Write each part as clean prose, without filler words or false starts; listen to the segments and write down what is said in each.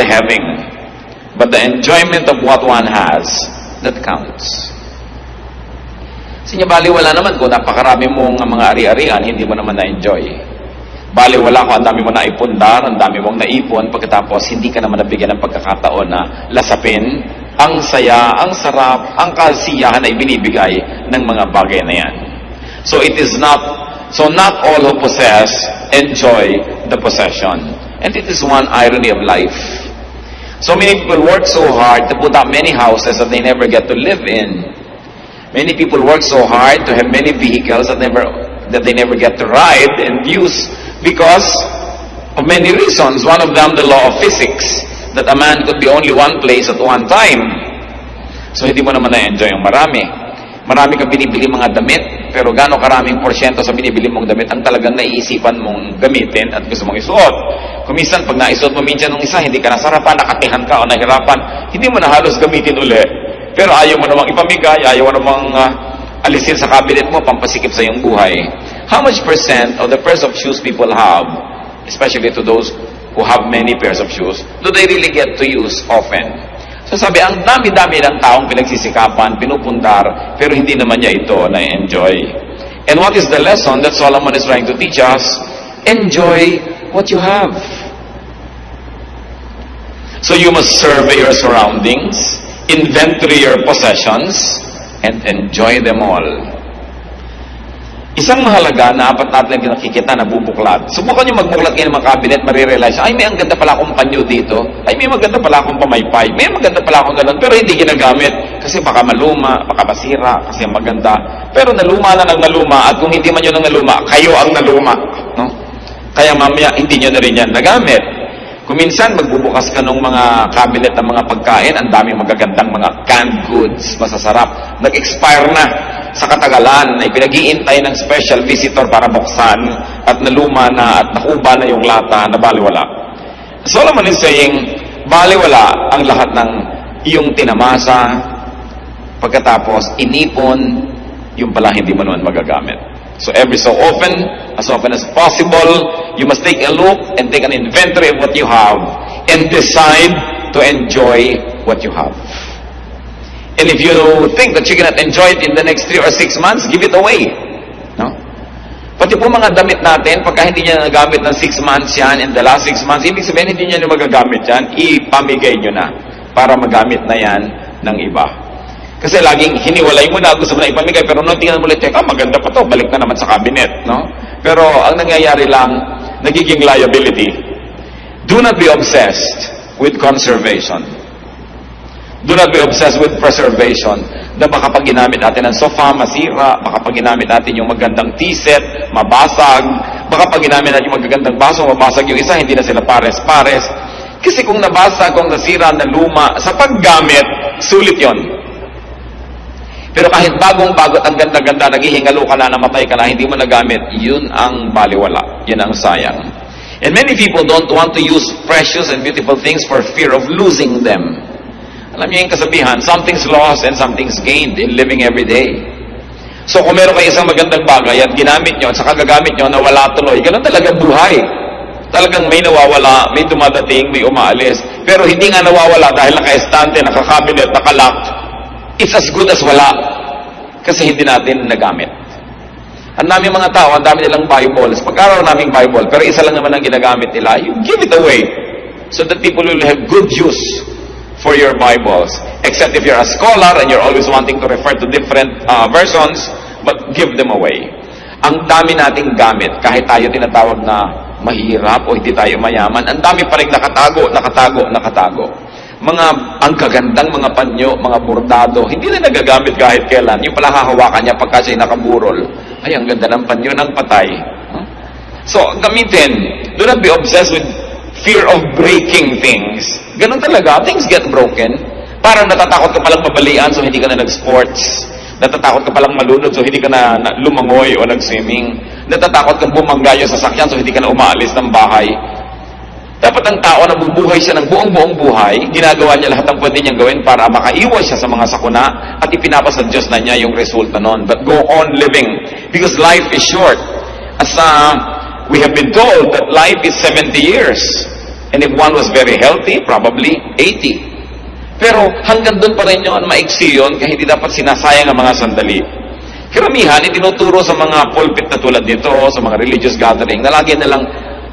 having, but the enjoyment of what one has that counts. Kasi baliwala naman kung napakarami mong mga ari-arian, hindi mo naman na-enjoy. Baliwala ko, ang dami mo naipundar, ang dami mong naipon, pagkatapos hindi ka naman nabigyan ng pagkakataon na lasapin ang saya, ang sarap, ang kasiyahan na ibinibigay ng mga bagay na yan. So not all who possess enjoy the possession. And it is one irony of life. So many people work so hard to put up many houses that they never get to live in. Many people work so hard to have many vehicles that they never get to ride and use because of many reasons. One of them, the law of physics, that a man could be only one place at one time. So hindi mo naman na-enjoy yung marami. Marami kang binibili mga damit, pero gaano karaming porsyento sa binibili mong damit ang talagang naiisipan mong gamitin at gusto mong isuot. Kung minsan, pag naisuot mo minsan ng isa, hindi ka nasarapan, nakatihan ka o nahirapan, hindi mo na halos gamitin uli. Pero ayaw mo namang ipamigay, ayaw mo namang alisin sa cabinet mo, pampasikip sa iyong buhay. How much percent of the pairs of shoes people have, especially to those who have many pairs of shoes, do they really get to use often? So sabi, ang dami-dami ng taong pinagsisikapan, pinupundar, pero hindi naman niya ito na-enjoy. And what is the lesson that Solomon is trying to teach us? Enjoy what you have. So you must survey your surroundings, inventory your possessions, and enjoy them all. Isang mahalaga na apat natin nakikita na bubuklat. Subukan nyo magbuklat kayo ng mga cabinet, marirealize, ay may ang ganda pala akong panyo dito, ay may maganda pala akong pamaypay, may maganda pala akong ganun, pero hindi ginagamit. Kasi baka maluma, baka masira, kasi maganda. Pero naluma na ng naluma, at kung hindi man yun ang naluma, kayo ang naluma. No? Kaya mamaya, hindi nyo na rin yan nagamit. Kung minsan magbubukas ka ng mga cabinet ng mga pagkain, ang daming magagandang mga canned goods, masasarap, nag-expire na sa katagalan, ay pinag-iintay ng special visitor para buksan, at naluma na at nakuba na yung lata na baliwala. Solomon is saying, baliwala ang lahat ng iyong tinamasa, pagkatapos inipon, yung pala hindi mo naman magagamit. So every so often as possible, you must take a look and take an inventory of what you have and decide to enjoy what you have. And if you think that you cannot enjoy it in the next 3 or 6 months, give it away. No? Pati po mga damit natin, pagka hindi niya nagamit ng 6 months yan, in the last 6 months, ibig sabihin hindi niya na magagamit yan, ipamigay nyo na para magamit na yan ng iba. Kasi laging hiniwalay mo na, gusto mo na ipamigay, pero nung tingnan mo ulit, teka, maganda pa to, balik na naman sa cabinet. No? Pero ang nangyayari lang, nagiging liability. Do not be obsessed with conservation. Do not be obsessed with preservation. Na baka pag ginamit natin ang sofa, masira. Baka pag ginamit natin yung magandang tea set, mabasag. Baka pag ginamit natin yung magagandang baso, mabasag yung isa, hindi na sila pares-pares. Kasi kung nabasa, kung nasira, naluma, sa paggamit, sulit yon. Pero kahit bagong-bago at ang ganda-ganda, naghihingalo ka na, namatay ka na, hindi mo nagamit, yun ang baliwala. Yun ang sayang. And many people don't want to use precious and beautiful things for fear of losing them. Alam niyo yung kasabihan, something's lost and something's gained in living every day. So kung meron kayo isang magandang bagay at ginamit nyo at saka gagamit nyo na wala tuloy, ganun talaga buhay. Talagang may nawawala, may dumadating, may umaalis. Pero hindi nga nawawala dahil naka-estante, naka-cabinet, naka-lock. It's as good as wala. Kasi hindi natin nagamit. Ang dami mga tao, ang dami nilang Bibles. Pag-araw naming Bible, pero isa lang naman ang ginagamit nila, you give it away. So that people will have good use for your Bibles. Except if you're a scholar and you're always wanting to refer to different versions, but give them away. Ang dami nating gamit, kahit tayo tinatawag na mahirap o hindi tayo mayaman, ang dami pa rin nakatago. Ang kagandang mga panyo, mga bordado, hindi na nagagamit kahit kailan. Yung pala hahawakan niya pagka siya'y nakaburol. Ay, ang ganda ng panyo ng patay. So, gamitin. Do not be obsessed with fear of breaking things. Ganun talaga, things get broken. Parang natatakot ka palang mabalian, so hindi ka na nag-sports. Natatakot ka palang malunod, so hindi ka na lumangoy o nag-swimming. Natatakot kang bumangga yung sasakyan, so hindi ka na umaalis ng bahay. Dapat ang tao na bubuhay siya ng buong buhay, ginagawa niya lahat ng pwede niyang gawin para makaiwas siya sa mga sakuna at ipinapasa Diyos na niya yung resulta nun. But go on living, because life is short. As we have been told that life is 70 years. And if one was very healthy, probably 80. Pero hanggang doon pa rin yun, maiksi yun, kaya hindi dapat sinasayang ang mga sandali. Karamihan, itinuturo sa mga pulpit na tulad nito, sa mga religious gathering, na lagi na lang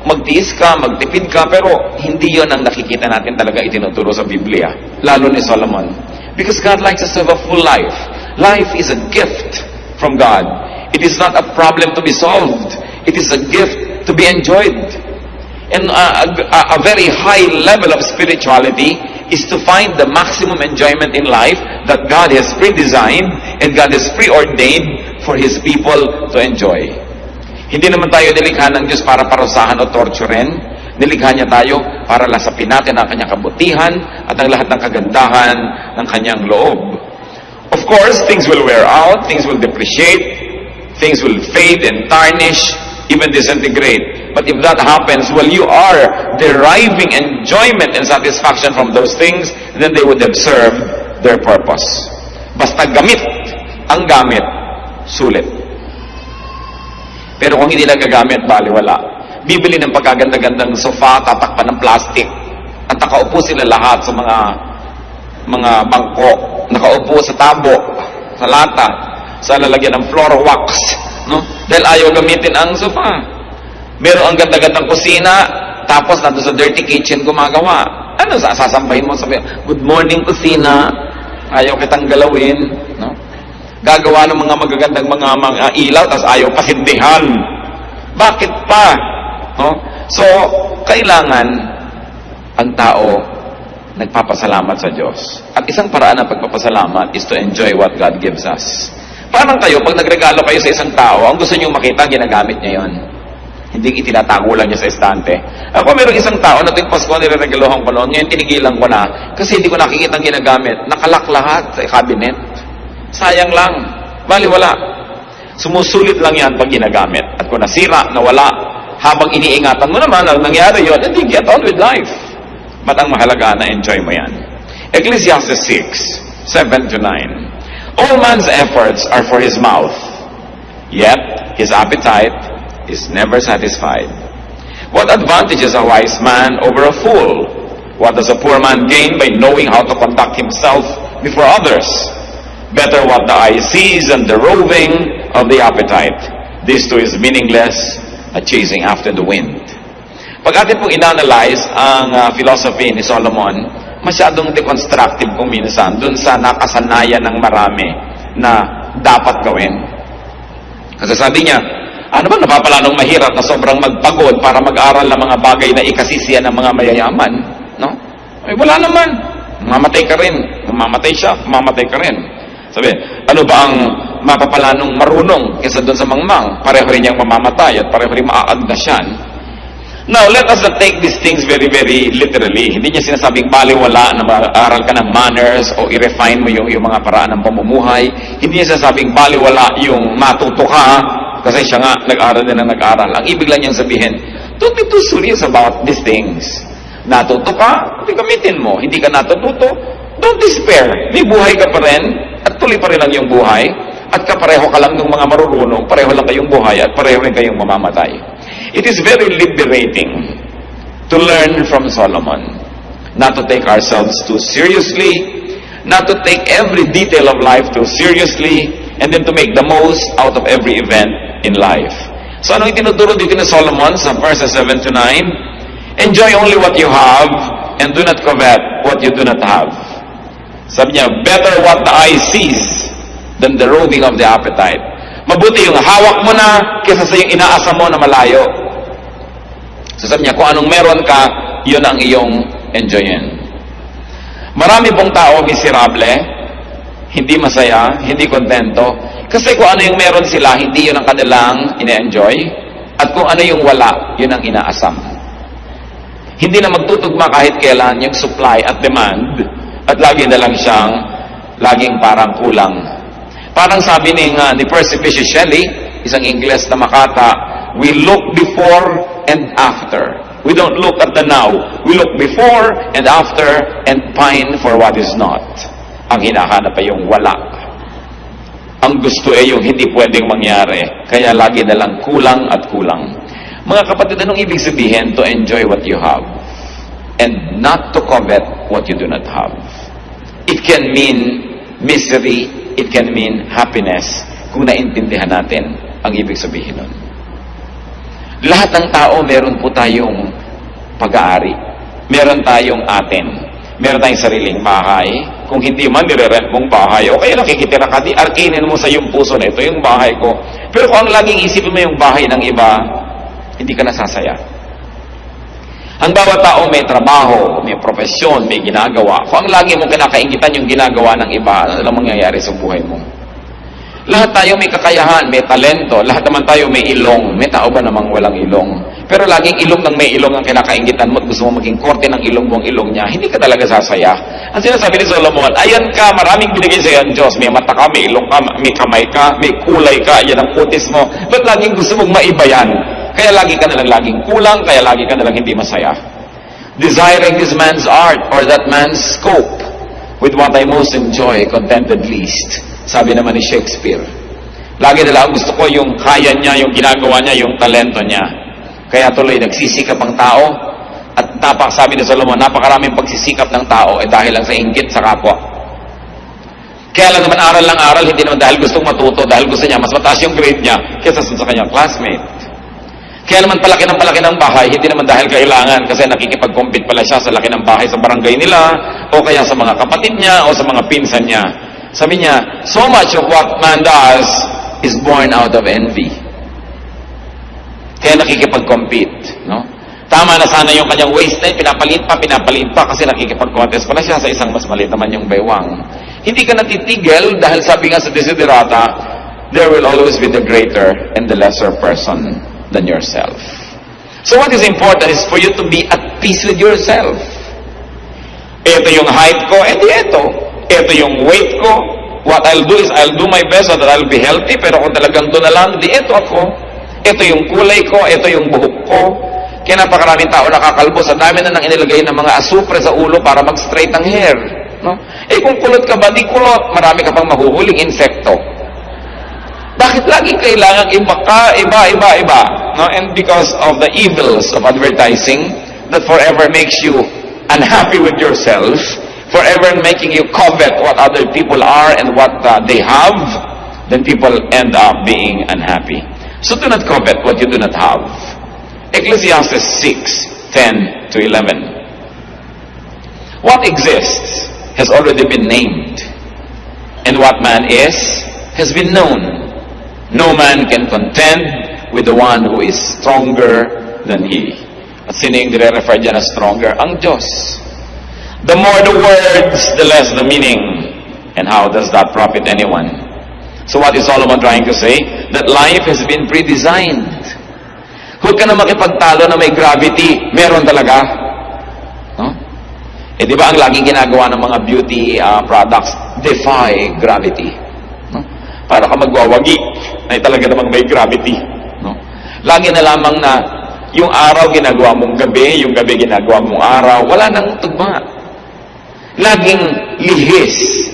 magtiis ka, magtipid ka, pero hindi yun ang nakikita natin talaga itinuturo sa Biblia, lalo ni Solomon. Because God likes us to have a full life. Life is a gift from God. It is not a problem to be solved. It is a gift to be enjoyed. And a very high level of spirituality is to find the maximum enjoyment in life that God has pre-designed and God has preordained for His people to enjoy. Hindi naman tayo nilikha ng Diyos para parusahan o torturen. Nilikha niya tayo para lasapin natin ang kanyang kabutihan at ang lahat ng kagandahan ng kanyang loob. Of course, things will wear out, things will depreciate, things will fade and tarnish, even disintegrate. But if that happens, well, you are deriving enjoyment and satisfaction from those things, then they would have served their purpose. Basta gamit ang gamit, sulit. Pero kung hindi lang gagamit, baliwala. Bibili ng pagkaganda-gandang sofa, tatakpan ng plastic, at nakaupo sila lahat sa mga bangko, nakaupo sa tabo, sa lata, sa lalagyan ng floor wax, no? Dahil ayaw gamitin ang sofa. Meron ang ganda-gandang kusina, tapos nandun sa dirty kitchen gumagawa. Ano sasampahin mo? Sabi, good morning kusina, ayaw kitang galawin, no? Gagawa ng mga magagandang mga ilaw, tapos ayaw pasindihan. Bakit pa? No? So, kailangan ang tao nagpapasalamat sa Diyos. At isang paraan ng pagpapasalamat is to enjoy what God gives us. Parang kayo, pag nagregalo kayo sa isang tao, ang gusto nyo makita, ginagamit niya yon. Hindi itinatago lang niya sa estante. Ako mayroong isang tao na tuwing Pasko nireregaluhan ko noon, ngayon tinigilan ko na kasi hindi ko nakikita ang ginagamit. Nakalak lahat sa cabinet. Sayang lang. Baliwala. Sumusulit lang yan pag ginagamit. At kung nasira, nawala, habang iniingatan mo naman ang nangyari yun, hindi, get on with life. But ang mahalaga na enjoy mo yan. Ecclesiastes 6, 7-9. All man's efforts are for his mouth, yet his appetite is never satisfied. What advantage is a wise man over a fool? What does a poor man gain by knowing how to conduct himself before others? Better what the eye sees than the roving of the appetite. This too is meaningless, a chasing after the wind. Pag atin pong inanalyze ang philosophy ni Solomon, masyadong deconstructive kung minsan dun sa nakasanayan ng marami na dapat gawin. Kasi sabi niya, ano ba napapala nung mahirap na sobrang magpagod para mag-aral ng mga bagay na ikasisiya ng mga mayayaman? No? Ay, wala naman. Mamatay ka rin. Mamatay siya, mamatay ka rin. Sabi, ano ba ang mapapala nung marunong kaysa doon sa mangmang? Pareho rin niyang mamamatay at pareho rin maaagdasyan. Now, let us not take these things very, very literally. Hindi niya sinasabing baliwala na mag-aaral ka ng manners o i-refine mo yung mga paraan ng pamumuhay. Hindi niya sinasabing baliwala yung matuto ka kasi siya nga nag-aaral din na nag-aaral. Ang ibig lang niyang sabihin, don't be too serious about these things. Natuto ka, gamitin mo. Hindi ka natututo, don't despair. May buhay ka pa rin at tuloy pa rin lang yung buhay at kapareho ka lang ng mga marurunong, pareho lang kayong buhay at pareho rin kayong mamamatay. It is very liberating to learn from Solomon. Not to take ourselves too seriously, not to take every detail of life too seriously, and then to make the most out of every event in life. So anong itinuturo dito ni Solomon sa verses 7-9? Enjoy only what you have and do not covet what you do not have. Sabi niya, better what the eye sees than the roving of the appetite. Mabuti yung hawak mo na kaysa sa yung inaasa mo na malayo. So sabi niya, kung anong meron ka, yun ang iyong enjoyin. Marami pong tao miserable, hindi masaya, hindi kontento. Kasi kung ano yung meron sila, hindi yun ang kanilang ina-enjoy. At kung ano yung wala, yun ang inaasam. Hindi na magtutugma kahit kailan yung supply at demand. At lagi na lang siyang, laging parang kulang. Parang sabi ni Percy Bysshe Shelley, isang Ingles na makata, we look before and after. We don't look at the now. We look before and after and pine for what is not. Ang hinahanap ay yung wala. Ang gusto ay yung hindi pwedeng mangyari. Kaya lagi na lang kulang at kulang. Mga kapatid, anong ibig sabihin to enjoy what you have? and not to covet what you do not have. It can mean misery, it can mean happiness, kung naintindihan natin ang ibig sabihin nun. Lahat ng tao, meron po tayong pag-aari. Meron tayong atin. Meron tayong sariling bahay. Kung hindi man, nire-rent mong bahay, o kaya nakikitira ka, arkinin mo sa iyong puso na ito yung bahay ko. Pero kung ang laging isipin mo yung bahay ng iba, hindi ka nasasaya. Ang bawat tao may trabaho, may profesyon, may ginagawa. Kung ang lagi mo kinakaingitan yung ginagawa ng iba, ano lang mangyayari sa buhay mo? Lahat tayo may kakayahan, may talento. Lahat naman tayo may ilong. May tao ba namang walang ilong? Pero laging ilong ng may ilong ang kinakaingitan mo at gusto mo maging korte ng ilong mo ang ilong niya, hindi ka talaga sasaya. Ang sinasabi ni Solomon, ayan ka, maraming binigay sa iyo ang Diyos. May mata ka, may ilong ka, may kamay ka, may kulay ka, yan ang kutis mo. Ba't laging gusto mong maiba yan? Kaya lagi ka nalang laging kulang, kaya lagi ka nalang hindi masaya. Desiring this man's art or that man's scope, with what I most enjoy, contented least. Sabi naman ni Shakespeare. Lagi nila gusto ko yung kaya niya, yung ginagawa niya, yung talento niya. Kaya tuloy nagsisikap ang tao at sabi ni Solomon, napakaraming pagsisikap ng tao dahil lang sa inggit sa kapwa. Kaya lang naman aral lang aral, hindi naman dahil gustong matuto, dahil gusto niya mas mataas yung grade niya kaysa sa kanyang classmate. Kaya naman palaki ng bahay, hindi naman dahil kailangan kasi nakikipag-compete pala siya sa laki ng bahay sa barangay nila o kaya sa mga kapatid niya o sa mga pinsan niya. Sabi niya, so much of what man does is born out of envy. Kaya nakikipag-compete. No? Tama na sana yung kanyang waistline, pinapalit pa kasi nakikipag-contest pala siya sa isang mas maliit naman yung baywang. Hindi ka natitigil dahil sabi nga sa Desiderata, there will always be the greater and the lesser person than yourself. So what is important is for you to be at peace with yourself. Ito yung height ko, ito. Ito yung weight ko. What I'll do is I'll do my best so that I'll be healthy, pero kung talagang doon na lang, ito ako. Ito yung kulay ko, ito yung buhok ko. Kaya napakaraming tao nakakalbo. Sa dami na nang inilagay ng mga asupre sa ulo para mag-straight ang hair. No? Kung kulot ka ba, di kulot. Marami ka pang mahuhuling insekto. Bakit laging kailangan iba? No? And because of the evils of advertising that forever makes you unhappy with yourself, forever making you covet what other people are and what they have, then people end up being unhappy. So do not covet what you do not have. Ecclesiastes 6:10 to 11. What exists has already been named, and what man is has been known. No man can contend with the one who is stronger than he. At sino yung nire-refer dyan na stronger? Ang Diyos. The more the words, the less the meaning. And how does that profit anyone? So what is Solomon trying to say? That life has been pre-designed. Huwag ka na makipagtalo na may gravity. Meron talaga. No? Di ba ang laging ginagawa ng mga beauty products? Defy gravity. No? Para ka magwawagi, ay talaga namang may gravity. No? Lagi na lamang na yung araw ginagawa mong gabi, yung gabi ginagawa mong araw, wala nang tugma. Laging lihis.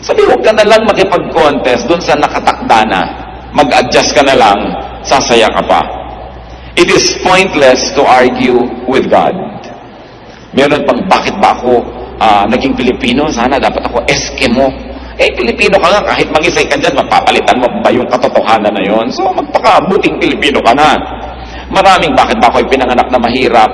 Sabi, huwag ka na lang makipag-contest dun sa nakatakda na. Mag-adjust ka na lang, sasaya ka pa. It is pointless to argue with God. Meron pang, bakit ba ako naging Pilipino? Sana dapat ako Eskimo. Pilipino ka nga, kahit mag-isay ka dyan, mapapalitan mo ba yung katotohanan na yon? So, magpakabuting Pilipino ka na. Maraming, bakit ba ako'y pinanganak na mahirap?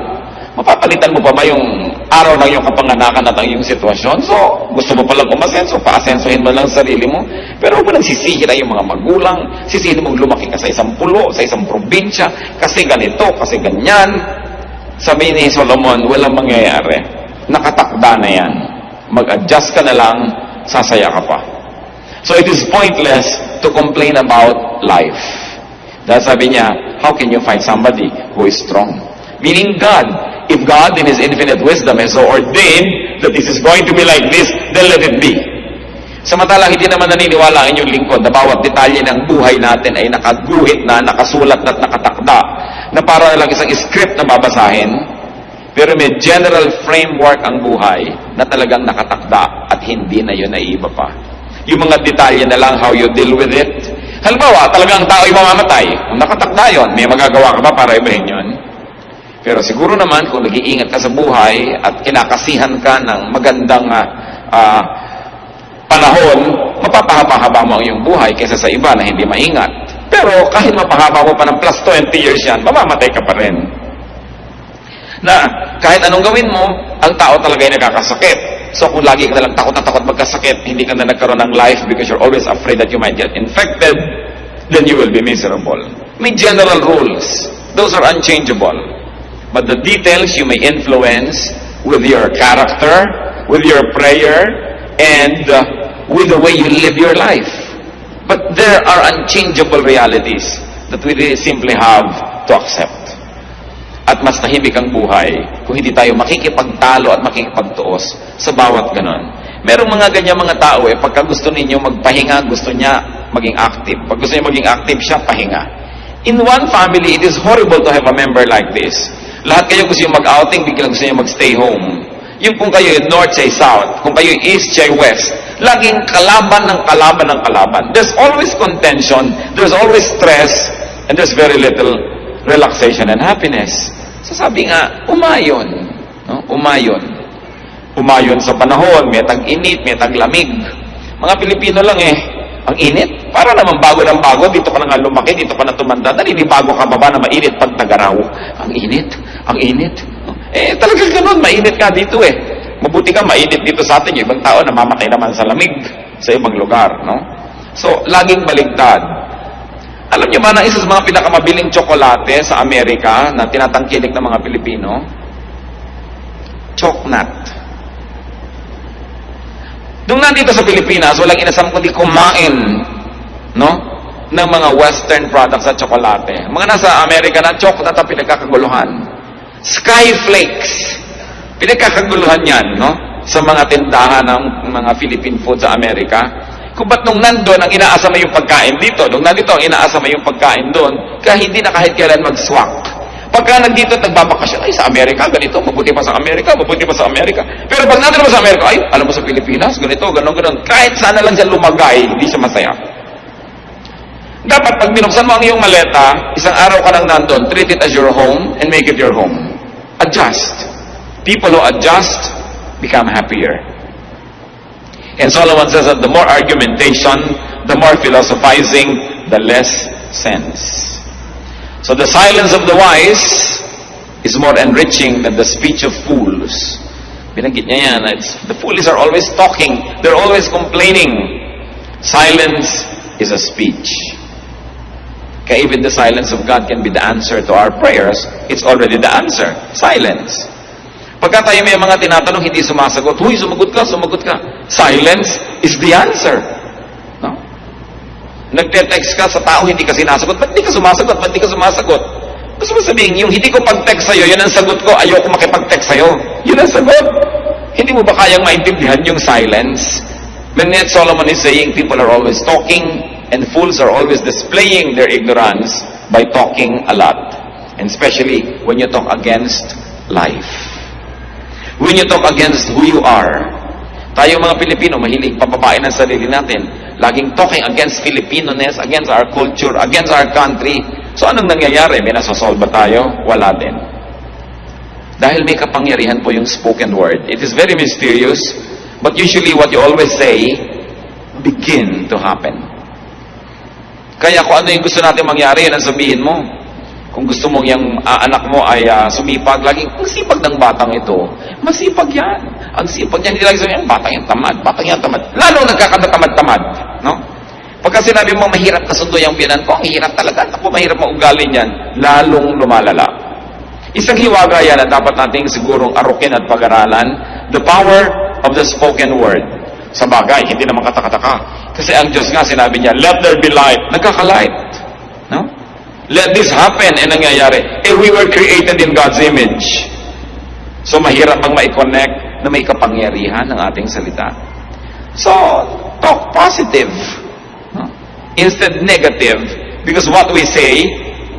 Mapapalitan mo pa ba yung araw ng iyong kapanganakan at ang iyong sitwasyon? So, gusto mo palang umasenso, paasensohin mo lang sarili mo. Pero huwag mo nang sisihin yung mga magulang, sisihin mo lumaki ka sa isang pulo, sa isang probinsya, kasi ganito, kasi ganyan. Sabi ni Solomon, walang mangyayari. Nakatakda na yan. Mag-adjust ka na lang, sasaya ka pa. So it is pointless to complain about life. Dahil sabi niya, how can you find somebody who is strong? Meaning God. If God in His infinite wisdom has so ordained that this is going to be like this, then let it be. Samantalang hindi naman naniniwala ang inyong lingkod na bawat detalye ng buhay natin ay nakaguhit na, nakasulat na at nakatakda na para lang isang script na babasahin, pero may general framework ang buhay na talagang nakatakda at hindi na yun naiiba pa. Yung mga detalye na lang how you deal with it. Halimbawa, talagang tao ay mamamatay. Kung nakatakda yun, may magagawa ka ba para ibahin yun? Pero siguro naman, kung nag-iingat ka sa buhay at kinakasihan ka ng magandang panahon, mapapahaba mo ang iyong buhay kaysa sa iba na hindi maingat. Pero kahit mapahaba mo pa ng plus 20 years yan, mamamatay ka pa rin. Na kahit anong gawin mo, ang tao talaga ay nakakasakit. So kung lagi ka nalang takot na takot magkasakit, hindi ka na nagkaroon ng life because you're always afraid that you might get infected, then you will be miserable. May general rules. Those are unchangeable. But the details you may influence with your character, with your prayer, and with the way you live your life. But there are unchangeable realities that we really simply have to accept. At mas tahimik ang buhay kung hindi tayo makikipagtalo at makikipagtuos sa bawat ganon. Merong mga ganyan mga tao pagka gusto ninyo magpahinga, gusto niya maging active. Pag gusto niya maging active siya, pahinga. In one family, it is horrible to have a member like this. Lahat kayo gusto niyo mag-outing, biglang gusto niyo mag-stay home. Yung kung kayo north say south, kung kayo east say west, laging kalaban ng kalaban ng kalaban. There's always contention, there's always stress, and there's very little relaxation and happiness. So sabi nga, umayon. No? Umayon. Umayon sa panahon, may tag-init, may tag-lamig. Mga Pilipino lang ang init. Para naman bago ng bago, dito ka na nga lumaki, dito ka na tumanda, naninibago ka ba na mainit pag tagaraw? Ang init, ang init. Talagang ganun, mainit ka dito Mabuti ka, mainit dito sa atin. Yung ibang tao, namamatay naman sa lamig sa ibang lugar, no? So, laging baligtad. Alam niyo ba na isa sa mga pinakamabiling tsokolate sa Amerika na tinatangkilik ng mga Pilipino? Choknat. Nung nandito sa Pilipinas, walang inasam kundi kumain, no? Ng mga western products sa tsokolate. Mga nasa Amerika na, choknat ang pinagkakaguluhan. Skyflakes. Pinagkakaguluhan yan, no? Sa mga tindahan ng mga Philippine food sa Amerika. Kung ba't nung nandun, ang inaasa mo yung pagkain dito, nung nandito, ang inaasa mo yung pagkain doon, kaya hindi na kahit kailan mag-swak. Pagka nandito, nagbabakasyon, ay sa Amerika, ganito, mabuti pa sa Amerika, mabuti pa sa Amerika. Pero pag nandito mo sa Amerika, ay, alam mo sa Pilipinas, ganito, ganon. Kahit sana lang siya lumagay, hindi siya masaya. Dapat pag binuksan mo ang iyong maleta, isang araw ka lang nandun, treat it as your home and make it your home. Adjust. People who adjust become happier. And Solomon says that the more argumentation, the more philosophizing, the less sense. So the silence of the wise is more enriching than the speech of fools. Binanggit niya yan. The fools are always talking. They're always complaining. Silence is a speech. Kaya even the silence of God can be the answer to our prayers. It's already the answer. Silence. Pagka tayo may mga tinatanong, hindi sumasagot. Huy, sumagot ka. Silence is the answer. No? Nagte-text ka sa tao, hindi ka sinasagot. Ba't di ka sumasagot? Gusto mo sabihin, yung hindi ko pag-text sa'yo, yun ang sagot ko, ayoko makipag-text sa'yo. Yun ang sagot. Hindi mo ba kayang maintindihan yung silence? When yet Solomon is saying, people are always talking, and fools are always displaying their ignorance by talking a lot. And especially when you talk against life. When you talk against who you are. Tayo mga Pilipino, mahilig pababain ang sarili natin. Laging talking against Filipino-ness, against our culture, against our country. So anong nangyayari? May nasosolve ba tayo? Wala din. Dahil may kapangyarihan po yung spoken word. It is very mysterious, but usually what you always say, begin to happen. Kaya kung ano yung gusto natin mangyari, yan ang sabihin mo. Kung gusto mong yung anak mo ay sumipag, laging, ang sipag ng batang ito. Masipag yan. Ang sipag niya, hindi lagi sabihin, batang yan tamad. Lalo nagkakatamad-tamad. No? Pagka sinabi mo, mahirap na sundo yung biyanan ko, ang hirap talaga. Ako, mahirap maugali niyan. Lalong lumalala. Isang hiwaga yan na dapat nating sigurong arukin at pag-aralan, the power of the spoken word. Sa bagay, hindi naman katakataka. Kasi ang Diyos nga, sinabi niya, let there be light. Nagkakalight. No? Let this happen, nangyayari. We were created in God's image. So, mahirap bang ma-connect na may kapangyarihan ng ating salita. So, talk positive. No? Instead, negative. Because what we say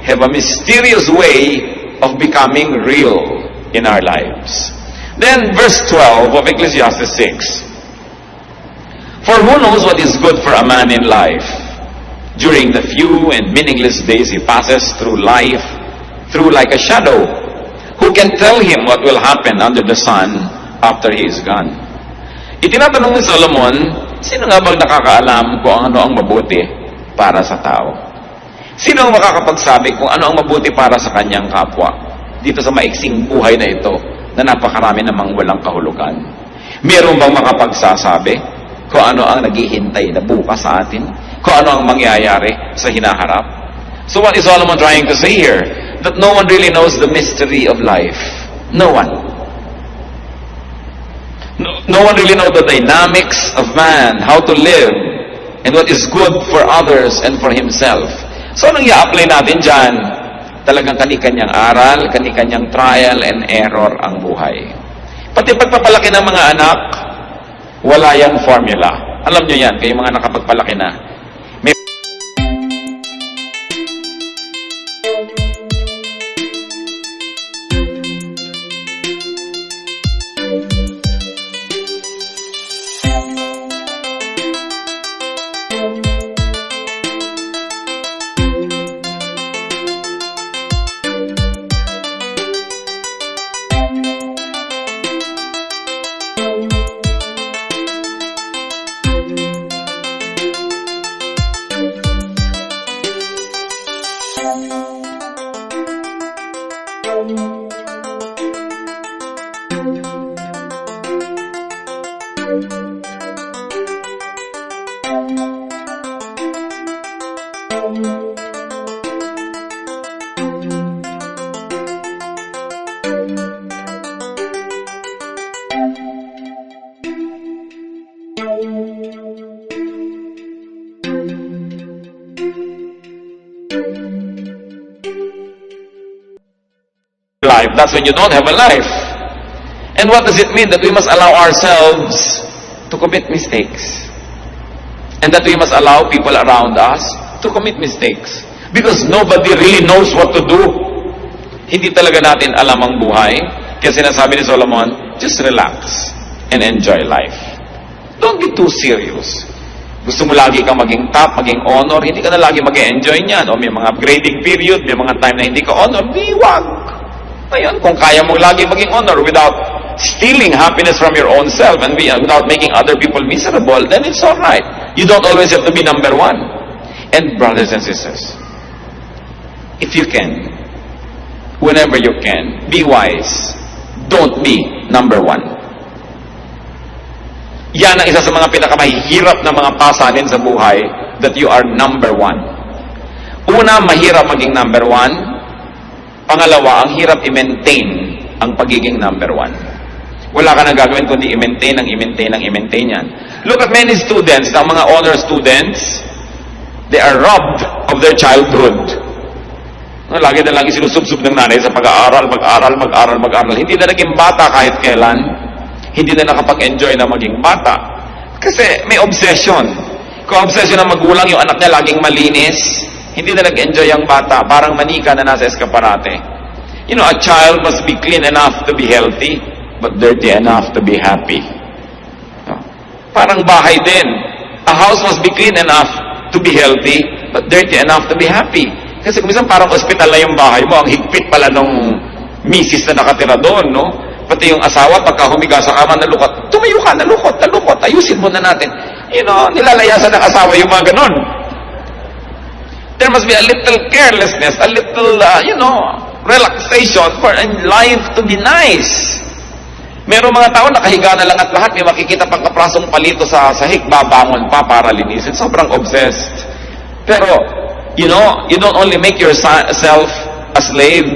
have a mysterious way of becoming real in our lives. Then, verse 12 of Ecclesiastes 6. For who knows what is good for a man in life? During the few and meaningless days he passes through life, through like a shadow. Who can tell him what will happen under the sun after he is gone? Itinatanong ni Solomon, sino nga bang nakakaalam kung ano ang mabuti para sa tao? Sino ang makakapagsabi kung ano ang mabuti para sa kanyang kapwa? Dito sa maiksing buhay na ito, na napakarami namang walang kahulugan. Meron bang makapagsasabi kung ano ang naghihintay na bukas sa atin? Kung ano ang mangyayari sa hinaharap? So what is Solomon trying to say here? That no one really knows the mystery of life. No one. No one really knows the dynamics of man, how to live, and what is good for others and for himself. So anong i-apply natin dyan? Talagang kani-kanyang aral, kani-kanyang trial and error ang buhay. Pati pagpapalaki ng mga anak, wala yang formula. Alam nyo yan, kayo mga nakapagpalaki na. Life. That's when you don't have a life. And what does it mean? That we must allow ourselves to commit mistakes. And that we must allow people around us to commit mistakes. Because nobody really knows what to do. Hindi talaga natin alam ang buhay. Kaya sinasabi ni Solomon, just relax and enjoy life. Don't be too serious. Gusto mo lagi kang maging top, maging honor, hindi ka na lagi mag-enjoy niyan. O may mga grading period, may mga time na hindi ka honor, di wag. Ngayon, kung kaya mo lagi maging honor without stealing happiness from your own self and without making other people miserable, then it's all right. You don't always have to be number one. And brothers and sisters, if you can, whenever you can, be wise. Don't be number one. Yan ang isa sa mga pinakamahirap na mga pasalin sa buhay, that you are number one. Una, mahirap maging number one. Pangalawa, ang hirap i-maintain ang pagiging number one. Wala ka na gagawin kundi i-maintain yan. Look at many students, ng mga honor students, they are robbed of their childhood. Lagi na lagi sinusubsub ng nanay sa pag-aaral. Hindi na naging bata kahit kailan. Hindi na nakapag-enjoy na maging bata. Kasi may obsession. Kung obsession ng magulang, yung anak niya laging malinis, hindi na nag-enjoy ang bata, parang manika na nasa eskaparate. You know, a child must be clean enough to be healthy, but dirty enough to be happy. No? Parang bahay din. A house must be clean enough to be healthy, but dirty enough to be happy. Kasi kung minsan parang ospital na yung bahay mo, ang higpit pala nung misis na nakatira doon, no? Pati yung asawa, pagka humiga sa kama, nalukot. Tumayo ka, nalukot. Ayusin mo na natin. You know, nilalayasan ng asawa yung mga ganon. There must be a little carelessness, a little, relaxation for life to be nice. Merong mga tao nakahiga na lang at lahat, may makikita pang kaprasong palito sa sahig, babangon pa para linisin. Sobrang obsessed. Pero, you don't only make yourself a slave,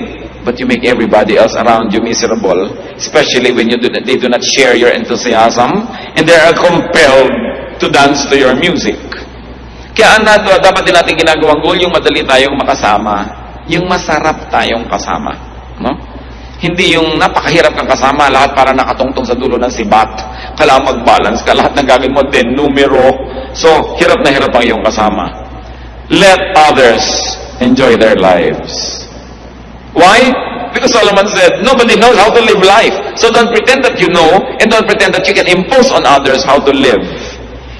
but you make everybody else around you miserable, especially when they do not share your enthusiasm, and they are compelled to dance to your music. Kaya dapat din natin ginagawang goal yung madali tayong makasama, yung masarap tayong kasama. No? Hindi yung napakahirap kang kasama, lahat para nakatungtong sa dulo ng sibat. Kailangan mag-balance ka, lahat ng gagawin mo din, numero. So, hirap na hirap ang iyong kasama. Let others enjoy their lives. Why? Because Solomon said, nobody knows how to live life. So don't pretend that you know, and don't pretend that you can impose on others how to live.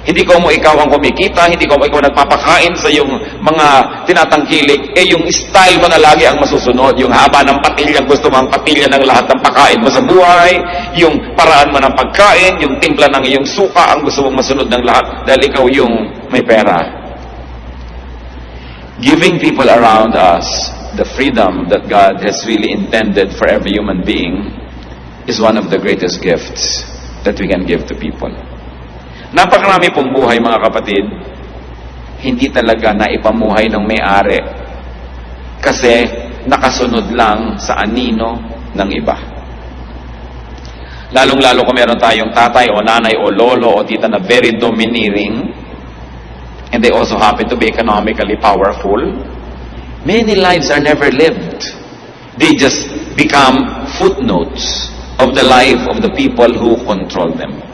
Hindi ko mo ikaw ang kumikita, hindi ko mo ikaw nagpapakain sa iyong mga tinatangkilik, yung style mo na lagi ang masusunod, yung haba ng patilya, gusto mo ang patilya ng lahat ng pakain mo sa buhay, yung paraan mo ng pagkain, yung timpla ng iyong suka, ang gusto mong masunod ng lahat, dahil ikaw yung may pera. Giving people around us the freedom that God has really intended for every human being is one of the greatest gifts that we can give to people. Napakarami pong buhay, mga kapatid, hindi talaga naipamuhay ng may-ari kasi nakasunod lang sa anino ng iba. Lalong-lalo kung meron tayong tatay o nanay o lolo o tita na very domineering and they also happen to be economically powerful, many lives are never lived. They just become footnotes of the life of the people who control them.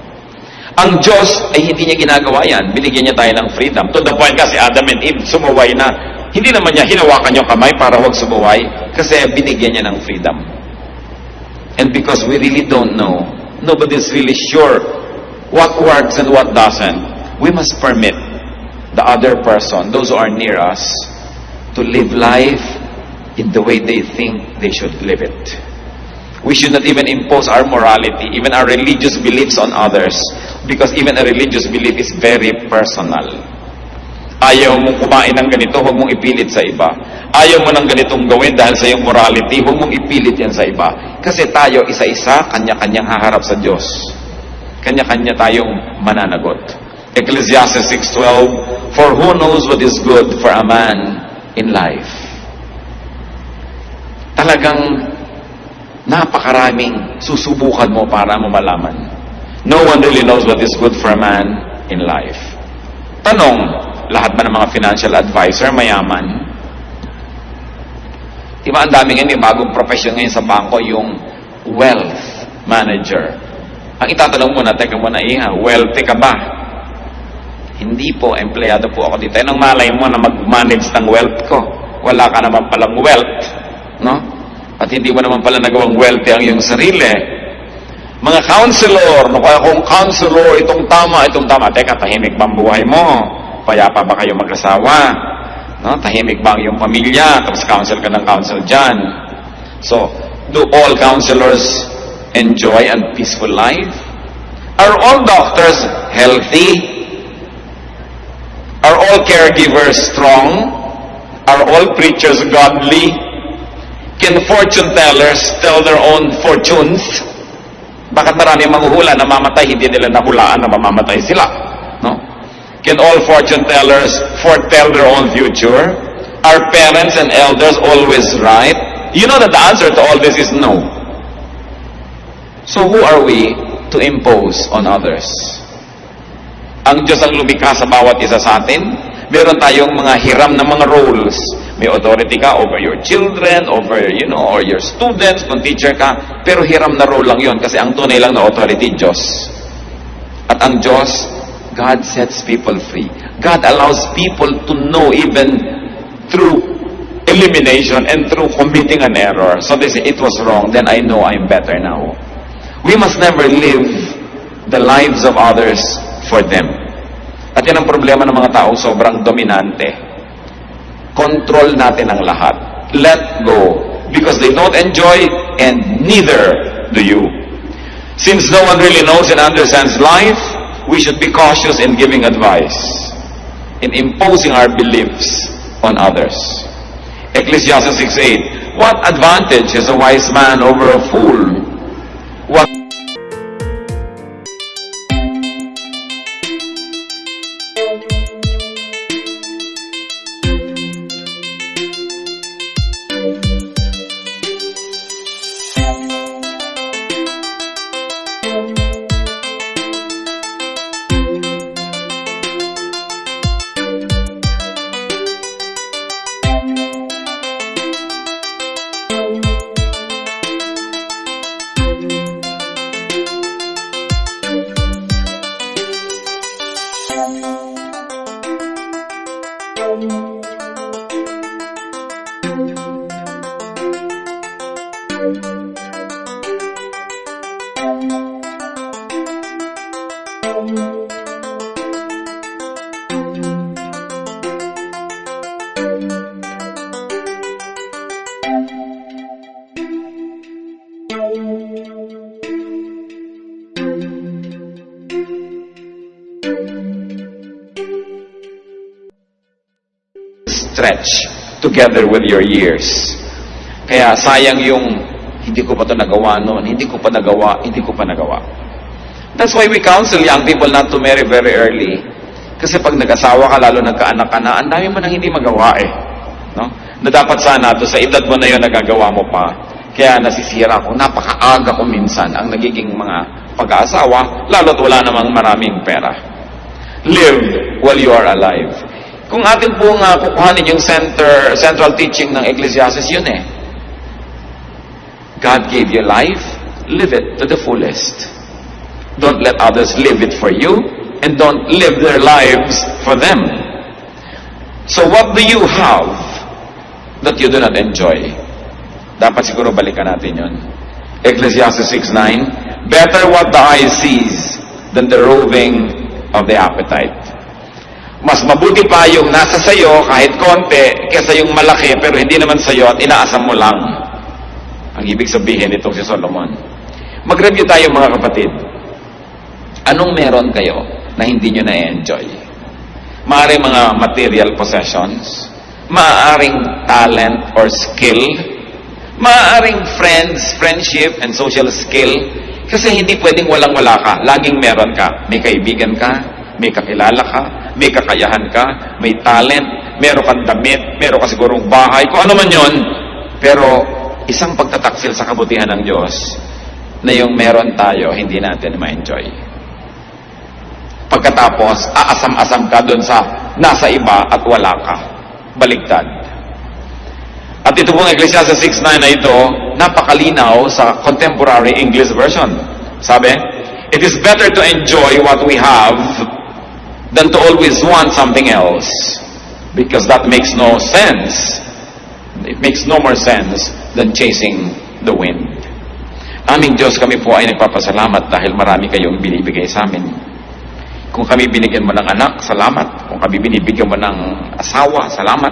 Ang Diyos ay hindi niya ginagawa yan. Binigyan niya tayo ng freedom. To the point kasi Adam and Eve sumuway na. Hindi naman niya hinawakan yung kamay para huwag sumuway kasi binigyan niya ng freedom. And because we really don't know, nobody's really sure what works and what doesn't, we must permit the other person, those who are near us, to live life in the way they think they should live it. We should not even impose our morality, even our religious beliefs on others, because even a religious belief is very personal. Ayaw mong kumain ng ganito, huwag mong ipilit sa iba. Ayaw mo ng ganitong gawin dahil sa iyong morality, huwag mong ipilit yan sa iba. Kasi tayo isa-isa, kanya-kanyang haharap sa Diyos. Kanya-kanya tayong mananagot. Ecclesiastes 6:12, for who knows what is good for a man in life? Talagang napakaraming susubukan mo para mo malaman. No one really knows what is good for a man in life. Tanong, lahat ba ng mga financial advisor mayaman? Diba ang dami ngayon, may bagong profession ngayon sa bangko, yung wealth manager. Ang itatanong mo na, teka muna, wealthy ka ba? Hindi po, empleyado po ako dito. Anong malay mo na mag-manage ng wealth ko? Wala ka naman palang wealth, no? At hindi mo naman pala nagawang wealthy ang iyong sarili. Mga counselor, kaya kung counselor, itong tama. Teka, tahimik ba ang buhay mo? Payapa ba kayo mag-asawa? No? Tahimik ba ang iyong pamilya? Tapos counsel ka ng counsel dyan. So, do all counselors enjoy a peaceful life? Are all doctors healthy? Are all caregivers strong? Are all preachers godly? Can fortune tellers tell their own fortunes? Bakit marami manghuhula na mamatay, hindi nila nahulaan na mamamatay sila? No? Can all fortune tellers foretell their own future? Are parents and elders always right? You know that the answer to all this is no. So who are we to impose on others? Ang Diyos ang lumikha sa bawat isa sa atin. Meron tayong mga hiram na mga roles. May authority ka over your children, over, or your students, kung teacher ka. Pero hiram na role lang yon kasi ang tunay lang na authority, Diyos. At ang Diyos, God sets people free. God allows people to know even through elimination and through committing an error. So they say, it was wrong, then I know I'm better now. We must never live the lives of others for them. At yan ang problema ng mga taong sobrang dominante. Control natin ang lahat. Let go. Because they don't enjoy and neither do you. Since no one really knows and understands life, we should be cautious in giving advice, in imposing our beliefs on others. Ecclesiastes 6:8, what advantage has a wise man over a fool? What Stretch together with your years. Kaya sayang yung hindi ko pa ito nagawa noon, hindi ko pa nagawa. That's why we counsel young people not to marry very early. Kasi pag nag-asawa ka, lalo nagkaanak ka na, ang dami mo nang hindi magawa eh. No? Na dapat sana to sa edad mo na yun nagagawa mo pa. Kaya nasisira ko, napakaaga ko minsan ang nagiging mga pag-aasawa, lalo't wala namang maraming pera. Live while you are alive. Kung atin pong kukuhanin yung central teaching ng Ecclesiastes, yun eh. God gave you life, live it to the fullest. Don't let others live it for you, and don't live their lives for them. So what do you have that you do not enjoy? Dapat siguro balikan natin yun. Ecclesiastes 6:9, better what the eye sees than the roving of the appetite. Mas mabuti pa yung nasa sayo kahit konti kesa yung malaki pero hindi naman sayo at inaasam mo lang. Ang ibig sabihin nitong si Solomon. Mag-review tayo mga kapatid. Anong meron kayo na hindi nyo na-enjoy? Maaaring mga material possessions, maaaring talent or skill, maaaring friendship and social skill, kasi hindi pwedeng walang-wala ka. Laging meron ka. May kaibigan ka, may kakilala ka, may kakayahan ka, may talent, meron kang damit, meron ka sigurong bahay, kung ano man yon. Pero isang pagtataksil sa kabutihan ng Diyos na yung meron tayo, hindi natin ma-enjoy. Pagkatapos, aasam-asam ka dun sa nasa iba at wala ka. Baligtad. At ito pong Ecclesiastes 6:9 na ito, napakalinaw sa contemporary English version. Sabi, it is better to enjoy what we have than to always want something else, because that makes no sense. It makes no more sense than chasing the wind. Aming Diyos, kami po ay nagpapasalamat dahil marami kayong binibigay sa amin. Kung kami binigyan mo ng anak, salamat. Kung kami binibigyan mo ng asawa, salamat.